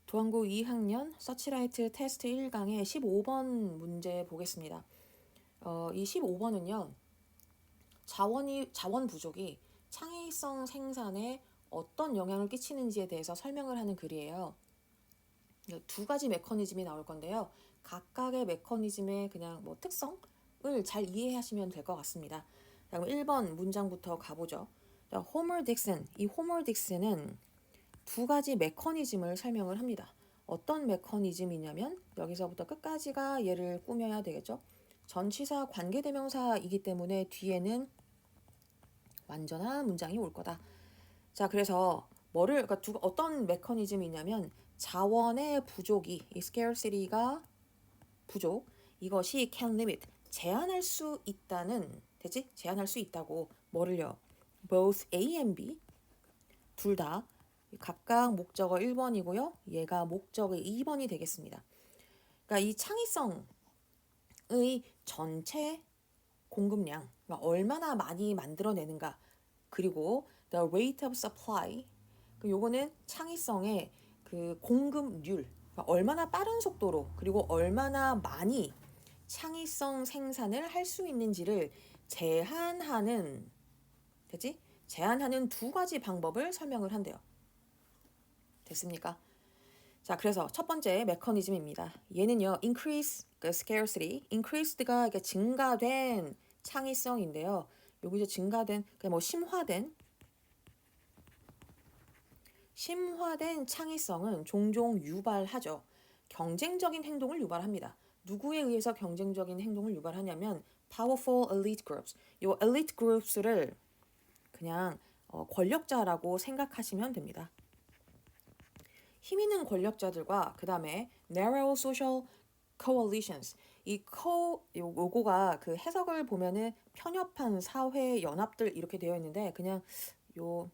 도안고 2학년 서치라이트 테스트 1강의 15번 문제 보겠습니다. 이 15번은요. 자원 부족이 창의성 생산에 어떤 영향을 끼치는지에 대해서 설명을 하는 글이에요. 두 가지 메커니즘이 나올 건데요. 각각의 메커니즘의 그냥 특성을 잘 이해하시면 될 것 같습니다. 자, 그럼 1번 문장부터 가보죠. 자, 호머 딕슨. 이 호머 딕슨은 두 가지 메커니즘을 설명을 합니다. 어떤 메커니즘이냐면 여기서부터 끝까지가 얘를 꾸며야 되겠죠. 전치사 관계대명사이기 때문에 뒤에는 완전한 문장이 올 거다. 자, 그래서 그러니까 어떤 메커니즘이냐면 자원의 부족이, 이 scarcity가 부족, 이것이 can limit, 제한할 수 있다는, 되지? 제한할 수 있다고 뭐를요? both A and B, 둘 다 각각 목적어 1번이고요. 얘가 목적어 2번이 되겠습니다. 그러니까 이 창의성의 전체 공급량, 그러니까 얼마나 많이 만들어내는가, 그리고 the rate of supply, 요거는 창의성의 그 공급률, 그러니까 얼마나 빠른 속도로 그리고 얼마나 많이 창의성 생산을 할 수 있는지를 제한하는, 되지? 제한하는 두 가지 방법을 설명을 한대요. 됐습니까? 자, 그래서 첫 번째 메커니즘입니다. 얘는요, increase 그 scarcity, increased가 증가된 창의성인데요. 여기서 증가된, 심화된 창의성은 종종 유발하죠. 경쟁적인 행동을 유발합니다. 누구에 의해서 경쟁적인 행동을 유발하냐면 powerful elite groups. 요 elite groups를 그냥 권력자라고 생각하시면 됩니다. 힘 있는 권력자들과 그 다음에 narrow social coalitions. 요거가 그 해석을 보면은 편협한 사회 연합들 이렇게 되어 있는데 그냥 요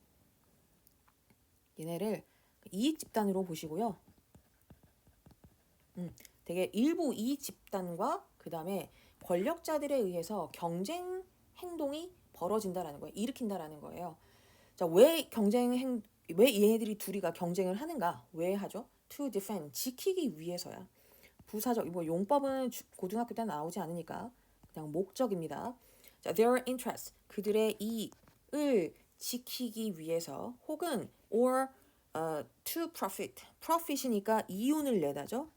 얘네를 이익 집단으로 보시고요. 되게 일부 이익 집단과 그 다음에 권력자들에 의해서 경쟁 행동이 벌어진다라는 거예요. 일으킨다라는 거예요. 자, 왜 얘네들이 둘이가 경쟁을 하는가? 왜 하죠? To defend, 지키기 위해서야. 부사적, 용법은 고등학교 때 나오지 않으니까 그냥 목적입니다. 자, their interest, 그들의 이익을 지키기 위해서 혹은 or to profit, profit이니까 이윤을 내다죠.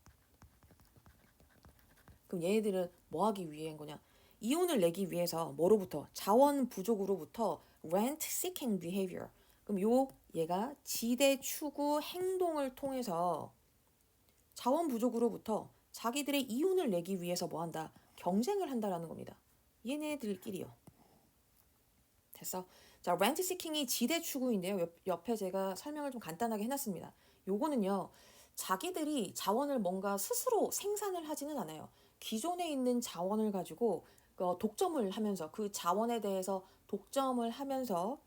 그럼 얘네들은 뭐 하기 위해인 거냐? 이윤을 내기 위해서 뭐로부터? 자원 부족으로부터 rent seeking behavior. 그럼 얘가 지대 추구 행동을 통해서 자원 부족으로부터 자기들의 이윤을 내기 위해서 뭐 한다? 경쟁을 한다라는 겁니다. 얘네들끼리요. 됐어? 자, rent seeking이 지대 추구인데요. 옆에 제가 설명을 좀 간단하게 해놨습니다. 요거는요, 자기들이 자원을 뭔가 스스로 생산을 하지는 않아요. 기존에 있는 자원을 가지고 독점을 하면서 그 자원에 대해서 독점을 하면서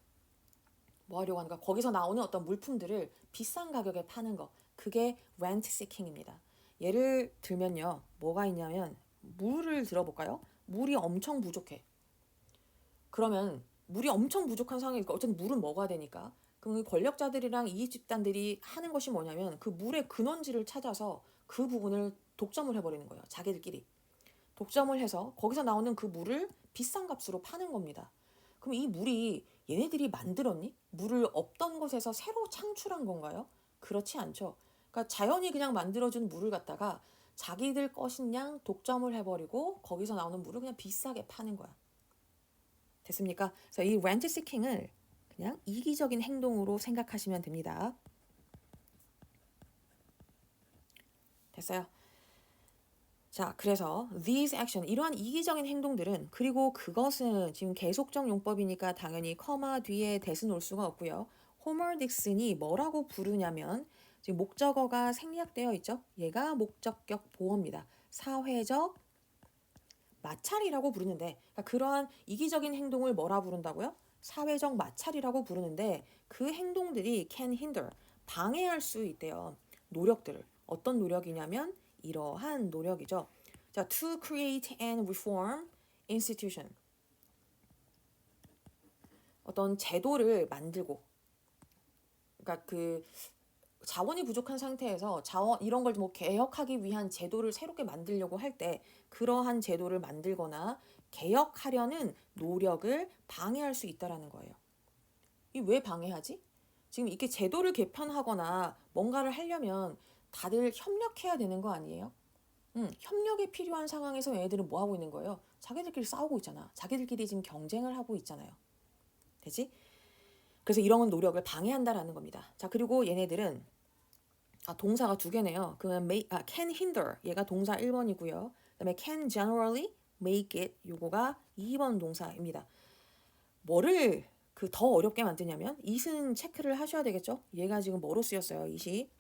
뭐 하려고 하는가? 거기서 나오는 어떤 물품들을 비싼 가격에 파는 거. 그게 rent seeking입니다. 예를 들면요. 뭐가 있냐면 물을 들어볼까요? 물이 엄청 부족해. 그러면 물이 엄청 부족한 상황이니까 어쨌든 물은 먹어야 되니까. 그럼 권력자들이랑 이익 집단들이 하는 것이 뭐냐면 그 물의 근원지를 찾아서 그 부분을 독점을 해버리는 거예요. 자기들끼리. 독점을 해서 거기서 나오는 그 물을 비싼 값으로 파는 겁니다. 그럼 이 물이 얘네들이 만들었니? 물을 없던 곳에서 새로 창출한 건가요? 그렇지 않죠. 그러니까 자연이 그냥 만들어준 물을 갖다가 자기들 것인 양 독점을 해버리고 거기서 나오는 물을 그냥 비싸게 파는 거야. 됐습니까? 그래서 이 rent seeking을 그냥 이기적인 행동으로 생각하시면 됩니다. 됐어요? 자, 그래서 these action, 이러한 이기적인 행동들은, 그리고 그것은 지금 계속적 용법이니까 당연히 커마 뒤에 대신 올 수가 없고요. 호머 딕슨이 뭐라고 부르냐면 지금 목적어가 생략되어 있죠. 얘가 목적격 보어입니다. 사회적 마찰이라고 부르는데, 그러니까 그러한 이기적인 행동을 뭐라 부른다고요? 사회적 마찰이라고 부르는데 그 행동들이 can hinder, 방해할 수 있대요. 노력들을. 어떤 노력이냐면 이러한 노력이죠. 자, to create and reform institution. 어떤 제도를 만들고, 그러니까 자원이 부족한 상태에서 자원 이런 걸 뭐 개혁하기 위한 제도를 새롭게 만들려고 할 때 그러한 제도를 만들거나 개혁하려는 노력을 방해할 수 있다라는 거예요. 이 왜 방해하지? 지금 이렇게 제도를 개편하거나 뭔가를 하려면 다들 협력해야 되는 거 아니에요? 협력이 필요한 상황에서 얘네들은 뭐 하고 있는 거예요? 자기들끼리 싸우고 있잖아. 자기들끼리 지금 경쟁을 하고 있잖아요. 되지? 그래서 이런 노력을 방해한다라는 겁니다. 자, 그리고 얘네들은 동사가 두 개네요. 그러면 can hinder 얘가 동사 1번이고요. 그다음에 can generally make it 요거가 2번 동사입니다. 뭐를 더 어렵게 만드냐면 it은 체크를 하셔야 되겠죠. 얘가 지금 뭐로 쓰였어요? it이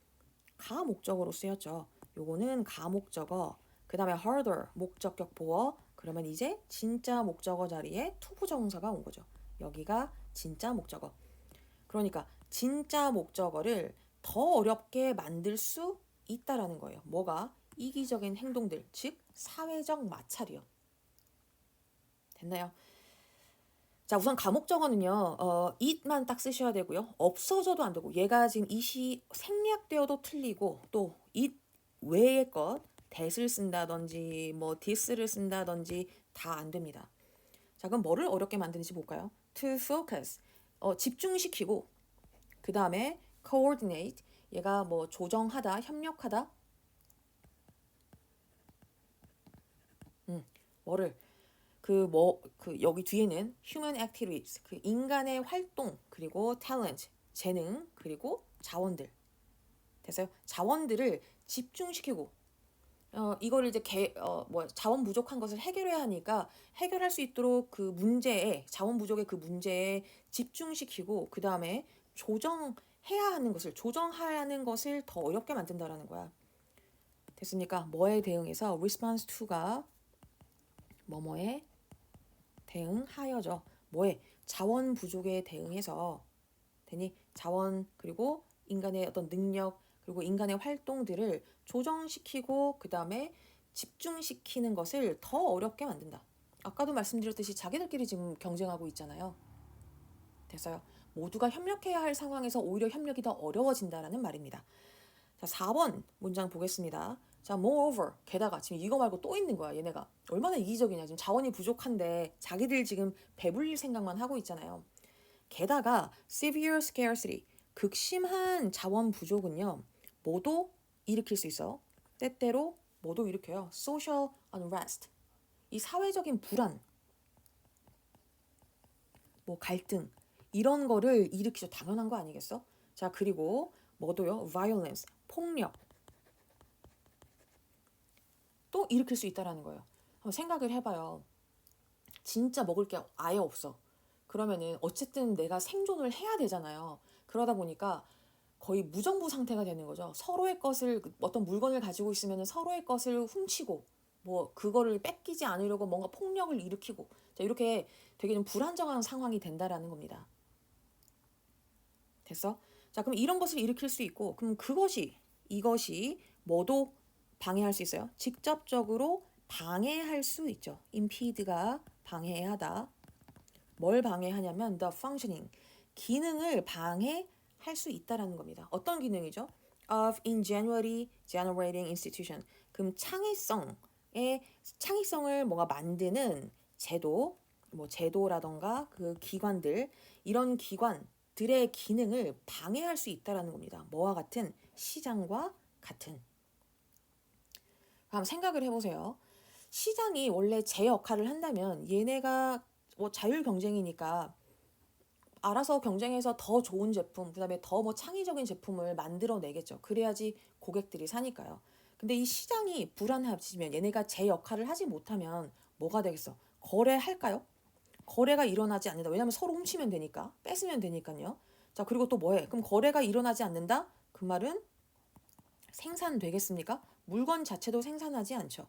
가목적어로 쓰였죠. 요거는 가목적어. 그 다음에 harder 목적격 보어. 그러면 이제 진짜 목적어 자리에 투부정사가 온 거죠. 여기가 진짜 목적어. 그러니까 진짜 목적어를 더 어렵게 만들 수 있다라는 거예요. 뭐가? 이기적인 행동들, 즉 사회적 마찰이요. 됐나요? 자, 우선 가목적어는요. it만 딱 쓰셔야 되고요. 없어져도 안 되고 얘가 지금 it이 생략되어도 틀리고 또 it 외의 것 that을 쓴다든지 뭐 this를 쓴다든지 다 안 됩니다. 자, 그럼 뭐를 어렵게 만드는지 볼까요? to focus 집중시키고 그 다음에 coordinate 얘가 뭐 조정하다, 협력하다 뭐를 여기 뒤에는 human activities 인간의 활동 그리고 talent 재능 그리고 자원들 됐어요? 자원들을 집중시키고 이거를 이제 자원 부족한 것을 해결해야 하니까 해결할 수 있도록 그 문제에 자원 부족의 그 문제에 집중시키고 그 다음에 조정하는 것을 더 어렵게 만든다라는 거야. 됐습니까? 뭐에 대응해서 response to가 뭐뭐에 대응하여죠. 뭐에 자원 부족에 대응해서 되니 자원 그리고 인간의 어떤 능력 그리고 인간의 활동들을 조정시키고 그 다음에 집중시키는 것을 더 어렵게 만든다. 아까도 말씀드렸듯이 자기들끼리 지금 경쟁하고 있잖아요. 됐어요. 모두가 협력해야 할 상황에서 오히려 협력이 더 어려워진다라는 말입니다. 자, 4번 문장 보겠습니다. 자, moreover, 게다가 지금 이거 말고 또 있는 거야, 얘네가. 얼마나 이기적이냐. 지금 자원이 부족한데 자기들 지금 배불릴 생각만 하고 있잖아요. 게다가 severe scarcity, 극심한 자원 부족은요. 뭐도 일으킬 수 있어. 때때로 뭐도 일으켜요. social unrest, 이 사회적인 불안, 뭐 갈등 이런 거를 일으키죠. 당연한 거 아니겠어? 자, 그리고 뭐도요? violence, 폭력 또 일으킬 수 있다라는 거예요. 한번 생각을 해봐요. 진짜 먹을 게 아예 없어. 그러면은 어쨌든 내가 생존을 해야 되잖아요. 그러다 보니까 거의 무정부 상태가 되는 거죠. 서로의 것을 어떤 물건을 가지고 있으면 서로의 것을 훔치고 뭐 그거를 뺏기지 않으려고 뭔가 폭력을 일으키고 자, 이렇게 되게 좀 불안정한 상황이 된다라는 겁니다. 됐어? 자, 그럼 이런 것을 일으킬 수 있고 그럼 이것이 뭐도 방해할 수 있어요? 직접적으로 방해할 수 있죠. impede가 방해하다. 뭘 방해하냐면 the functioning, 기능을 방해할 수 있다라는 겁니다. 어떤 기능이죠? of ingenuity generating institution. 그럼 창의성을 뭐가 만드는 제도, 뭐 제도라던가 그 기관들 이런 기관들의 기능을 방해할 수 있다라는 겁니다. 뭐와 같은 시장과 같은. 한번 생각을 해보세요. 시장이 원래 제 역할을 한다면 얘네가 뭐 자율 경쟁이니까 알아서 경쟁해서 더 좋은 제품, 그다음에 더 뭐 창의적인 제품을 만들어내겠죠. 그래야지 고객들이 사니까요. 근데 이 시장이 불안해지면 얘네가 제 역할을 하지 못하면 뭐가 되겠어? 거래할까요? 거래가 일어나지 않는다. 왜냐면 서로 훔치면 되니까, 뺏으면 되니까요. 자, 그리고 또 뭐해? 그럼 거래가 일어나지 않는다? 그 말은 생산되겠습니까? 물건 자체도 생산하지 않죠.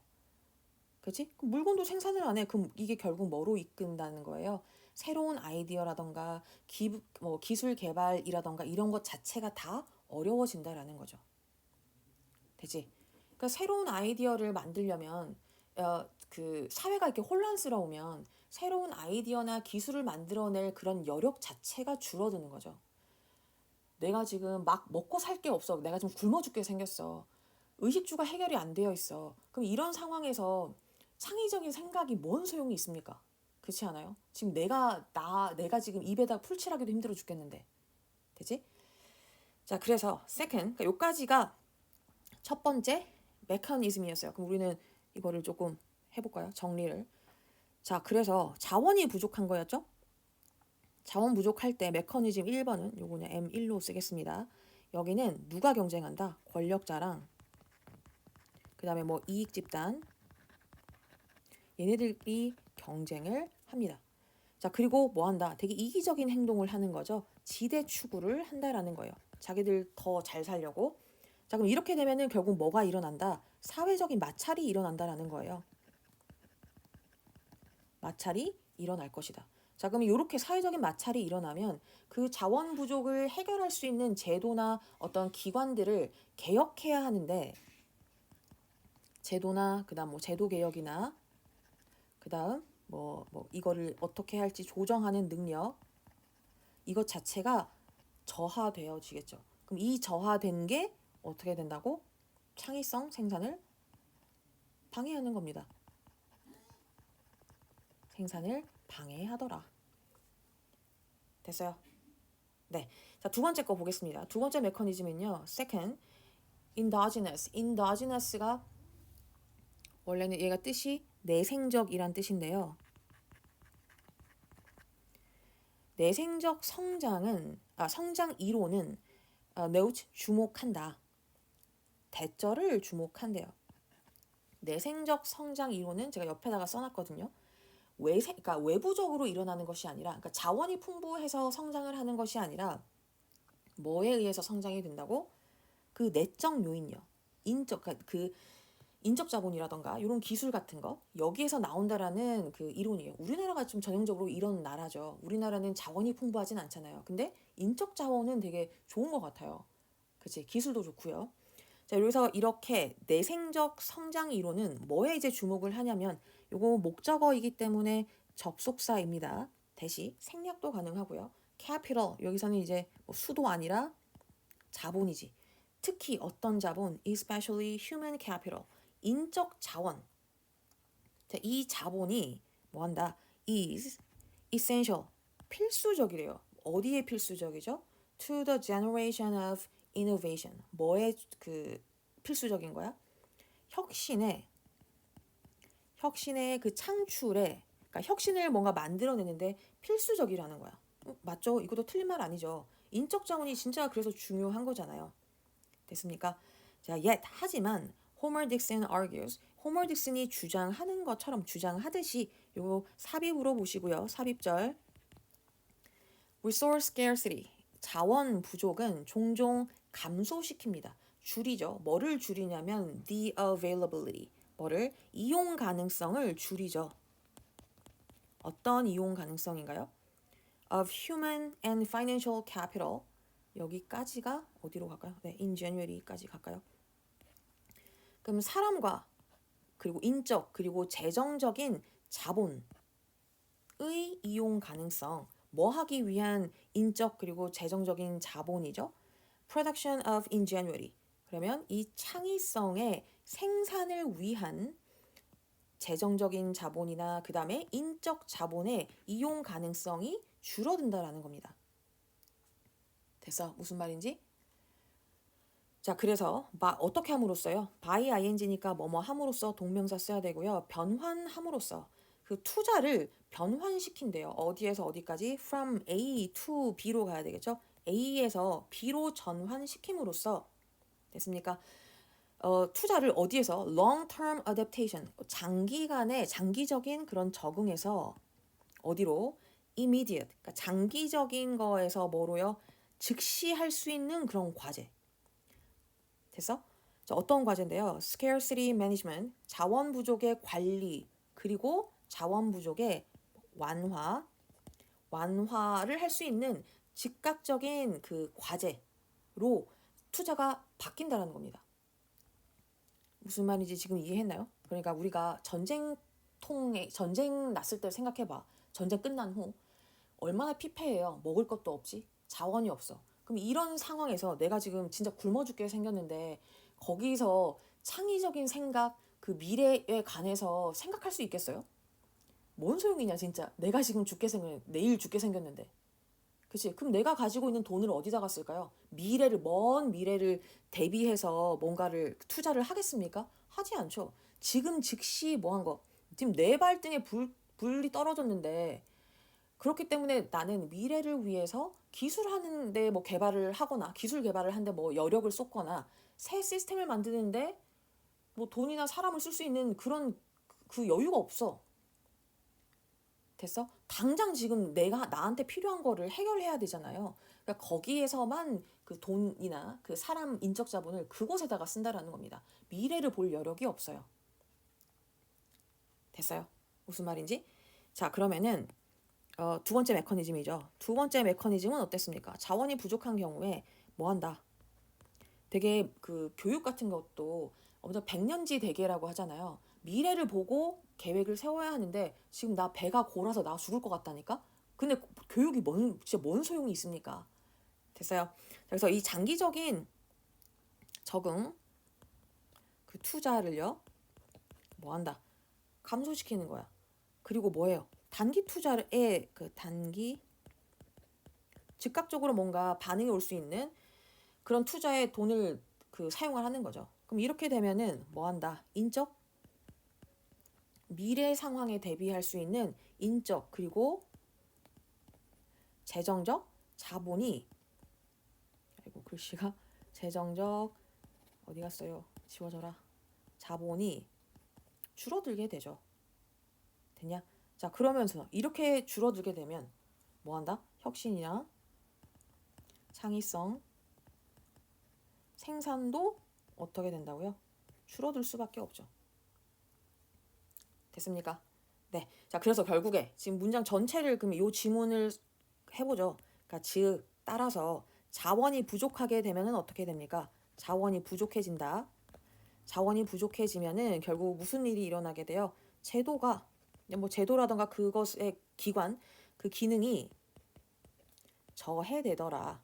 그치? 물건도 생산을 안 해. 그럼 이게 결국 뭐로 이끈다는 거예요? 새로운 아이디어라던가 기술 개발이라던가 이런 것 자체가 다 어려워진다라는 거죠. 되지? 그러니까 새로운 아이디어를 만들려면 그 사회가 이렇게 혼란스러우면 새로운 아이디어나 기술을 만들어낼 그런 여력 자체가 줄어드는 거죠. 내가 지금 막 먹고 살 게 없어. 내가 좀 굶어 죽게 생겼어. 의식주가 해결이 안 되어 있어. 그럼 이런 상황에서 창의적인 생각이 뭔 소용이 있습니까? 그렇지 않아요? 지금 내가 지금 입에다 풀칠하기도 힘들어 죽겠는데. 되지? 자, 그래서 second, 그러니까 요까지가 첫 번째 메커니즘이었어요. 그럼 우리는 이거를 조금 해볼까요? 정리를. 자, 그래서 자원이 부족한 거였죠? 자원 부족할 때 메커니즘 1번은 요거 그냥 M1로 쓰겠습니다. 여기는 누가 경쟁한다? 권력자랑 그 다음에 뭐 이익 집단 얘네들이 경쟁을 합니다. 자, 그리고 뭐 한다? 되게 이기적인 행동을 하는 거죠. 지대 추구를 한다라는 거예요. 자기들 더 잘 살려고. 자, 그럼 이렇게 되면은 결국 뭐가 일어난다? 사회적인 마찰이 일어난다라는 거예요. 마찰이 일어날 것이다. 자, 그럼 이렇게 사회적인 마찰이 일어나면 그 자원 부족을 해결할 수 있는 제도나 어떤 기관들을 개혁해야 하는데 제도나 그다음 뭐 제도 개혁이나 그다음 뭐 이거를 어떻게 할지 조정하는 능력 이것 자체가 저하되어지겠죠. 그럼 이 저하된 게 어떻게 된다고? 창의성 생산을 방해하는 겁니다. 생산을 방해하더라. 됐어요? 네. 자, 두 번째 거 보겠습니다. 두 번째 메커니즘은요. second, endogenous. endogenous가 원래는 얘가 뜻이 내생적이란 뜻인데요. 내생적 성장 이론은 note 주목한다. 대절을 주목한대요. 내생적 성장 이론은 제가 옆에다가 써놨거든요. 그러니까 외부적으로 일어나는 것이 아니라, 그러니까 자원이 풍부해서 성장을 하는 것이 아니라 뭐에 의해서 성장이 된다고? 그 내적 요인이요. 그 인적 자본이라던가 이런 기술 같은 거 여기에서 나온다라는 그 이론이에요. 우리나라가 좀 전형적으로 이런 나라죠. 우리나라는 자원이 풍부하진 않잖아요. 근데 인적 자원은 되게 좋은 것 같아요. 그치? 기술도 좋고요. 자, 여기서 이렇게 내생적 성장 이론은 뭐에 이제 주목을 하냐면 요거 목적어이기 때문에 접속사입니다. 대시 생략도 가능하고요. capital 여기서는 이제 뭐 수도 아니라 자본이지. 특히 어떤 자본, especially human capital, 인적 자원. 자, 이 자본이 뭐 한다? is essential, 필수적이래요. 어디에 필수적이죠? To the generation of innovation. 뭐에 그 필수적인 거야? 혁신의 그 창출에 그러니까 혁신을 뭔가 만들어내는데 필수적이라는 거야. 맞죠? 이것도 틀린 말 아니죠. 인적 자원이 진짜 그래서 중요한 거잖아요. 됐습니까? 자, 하지만 호머 딕슨 argues 호머 딕슨이 주장하는 것처럼 주장하듯이 요 삽입으로 보시고요. 삽입절 resource scarcity 자원 부족은 종종 감소시킵니다. 줄이죠. 뭐를 줄이냐면 the availability 뭐를 이용 가능성을 줄이죠. 어떤 이용 가능성인가요? of human and financial capital 여기까지가 어디로 갈까요? 네, ingenuity까지 갈까요? 그럼 사람과 그리고 인적 그리고 재정적인 자본의 이용 가능성 뭐 하기 위한 인적 그리고 재정적인 자본이죠? Production of ingenuity 그러면 이 창의성의 생산을 위한 재정적인 자본이나 그 다음에 인적 자본의 이용 가능성이 줄어든다라는 겁니다. 됐어? 무슨 말인지? 자, 그래서 어떻게 함으로써요? by ing니까 뭐뭐 함으로써 동명사 써야 되고요. 변환함으로써 그 투자를 변환시킨대요. 어디에서 어디까지? from A to B로 가야 되겠죠? A에서 B로 전환시킴으로써 됐습니까? 투자를 어디에서? long-term adaptation 장기간의 장기적인 그런 적응에서 어디로? immediate 그러니까 장기적인 거에서 뭐로요? 즉시 할 수 있는 그런 과제 됐어? 자, 어떤 과제인데요? scarcity management, 자원 부족의 관리, 그리고 자원 부족의 완화를 할 수 있는 즉각적인 그 과제로 투자가 바뀐다는 겁니다. 무슨 말인지 지금 이해했나요? 그러니까 우리가 전쟁 났을 때 생각해봐. 전쟁 끝난 후 얼마나 피폐해요. 먹을 것도 없지. 자원이 없어. 그럼 이런 상황에서 내가 지금 진짜 굶어 죽게 생겼는데 거기서 창의적인 생각, 그 미래에 관해서 생각할 수 있겠어요? 뭔 소용이냐 진짜. 내가 지금 내일 죽게 생겼는데. 그치? 그럼 내가 가지고 있는 돈을 어디다가 쓸까요? 먼 미래를 대비해서 뭔가를 투자를 하겠습니까? 하지 않죠. 지금 즉시 뭐 한 거. 지금 내 발등에 불이 떨어졌는데 그렇기 때문에 나는 미래를 위해서 기술하는데 뭐 개발을 하거나 기술 개발을 하는데 뭐 여력을 쏟거나 새 시스템을 만드는데 뭐 돈이나 사람을 쓸 수 있는 그런 그 여유가 없어. 됐어? 당장 지금 내가 나한테 필요한 거를 해결해야 되잖아요. 그러니까 거기에서만 그 돈이나 그 사람 인적 자본을 그곳에다가 쓴다라는 겁니다. 미래를 볼 여력이 없어요. 됐어요? 무슨 말인지? 자, 그러면은 두 번째 메커니즘이죠. 두 번째 메커니즘은 어땠습니까? 자원이 부족한 경우에 뭐 한다? 되게 그 교육 같은 것도 엄청 백년지 대계라고 하잖아요. 미래를 보고 계획을 세워야 하는데 지금 나 배가 골아서 나 죽을 것 같다니까? 근데 교육이 진짜 뭔 소용이 있습니까? 됐어요. 그래서 이 장기적인 적응, 그 투자를요, 뭐 한다? 감소시키는 거야. 그리고 뭐예요? 단기 투자에 즉각적으로 뭔가 반응이 올 수 있는 그런 투자에 돈을 사용을 하는 거죠. 그럼 이렇게 되면은 뭐 한다? 미래 상황에 대비할 수 있는 인적 그리고 재정적 자본이 아이고 글씨가 재정적 어디 갔어요? 지워져라. 자본이 줄어들게 되죠. 됐냐? 자, 그러면서 이렇게 줄어들게 되면 뭐 한다? 혁신이나 창의성, 생산도 어떻게 된다고요? 줄어들 수밖에 없죠. 됐습니까? 네. 자, 그래서 결국에 지금 문장 전체를 그럼 이 지문을 해보죠. 그러니까 즉 따라서 자원이 부족하게 되면은 어떻게 됩니까? 자원이 부족해진다. 자원이 부족해지면은 결국 무슨 일이 일어나게 돼요? 제도가 뭐 제도라던가 그것의 기관 그 기능이 저해되더라.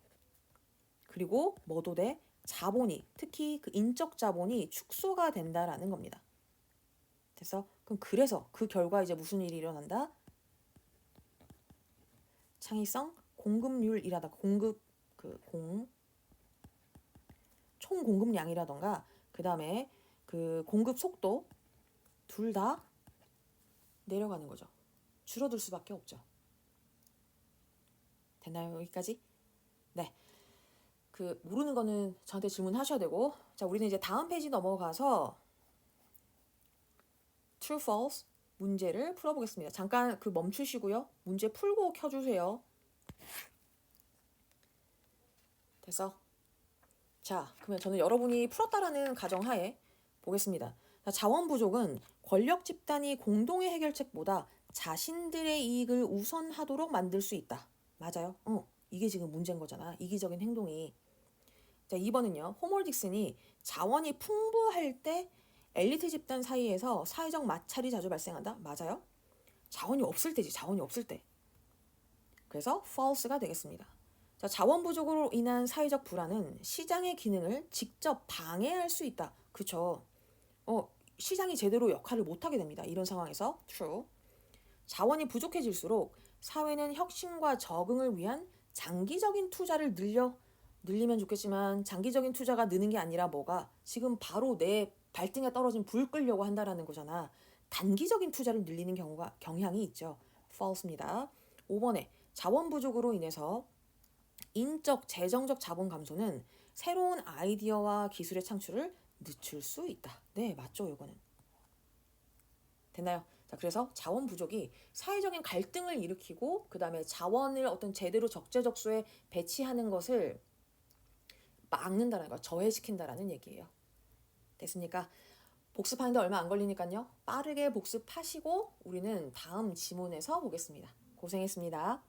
그리고 뭐도 돼? 자본이 특히 그 인적 자본이 축소가 된다라는 겁니다. 됐어? 그럼 그래서 그 결과 이제 무슨 일이 일어난다? 창의성, 공급률이라던가 총 공급량이라던가 그 다음에 그 공급 속도 둘 다 내려가는 거죠. 줄어들 수밖에 없죠. 됐나요? 여기까지? 네. 그 모르는 거는 저한테 질문하셔야 되고 자 우리는 이제 다음 페이지 넘어가서 True, False 문제를 풀어보겠습니다. 잠깐 멈추시고요. 문제 풀고 켜주세요. 됐어? 자, 그러면 저는 여러분이 풀었다라는 가정하에 보겠습니다. 자, 자원 부족은 권력 집단이 공동의 해결책보다 자신들의 이익을 우선하도록 만들 수 있다. 맞아요? 이게 지금 문제인 거잖아. 이기적인 행동이. 자, 2번은요. 호몰 딕슨이 자원이 풍부할 때 엘리트 집단 사이에서 사회적 마찰이 자주 발생한다. 맞아요? 자원이 없을 때지. 자원이 없을 때. 그래서 false가 되겠습니다. 자, 자원 부족으로 인한 사회적 불안은 시장의 기능을 직접 방해할 수 있다. 그쵸? 시장이 제대로 역할을 못하게 됩니다. 이런 상황에서 true. 자원이 부족해질수록 사회는 혁신과 적응을 위한 장기적인 투자를 늘리면 좋겠지만 장기적인 투자가 느는 게 아니라 뭐가 지금 바로 내 발등에 떨어진 불 끌려고 한다라는 거잖아. 단기적인 투자를 늘리는 경향이 있죠. false입니다. 5번에 자원 부족으로 인해서 인적, 재정적 자본 감소는 새로운 아이디어와 기술의 창출을 늦출 수 있다. 네, 맞죠, 이거는. 됐나요? 자, 그래서 자원 부족이 사회적인 갈등을 일으키고 그 다음에 자원을 어떤 제대로 적재적소에 배치하는 것을 막는다는 거, 저해시킨다라는 얘기예요. 됐습니까? 복습하는데 얼마 안 걸리니까요. 빠르게 복습하시고 우리는 다음 지문에서 보겠습니다. 고생했습니다.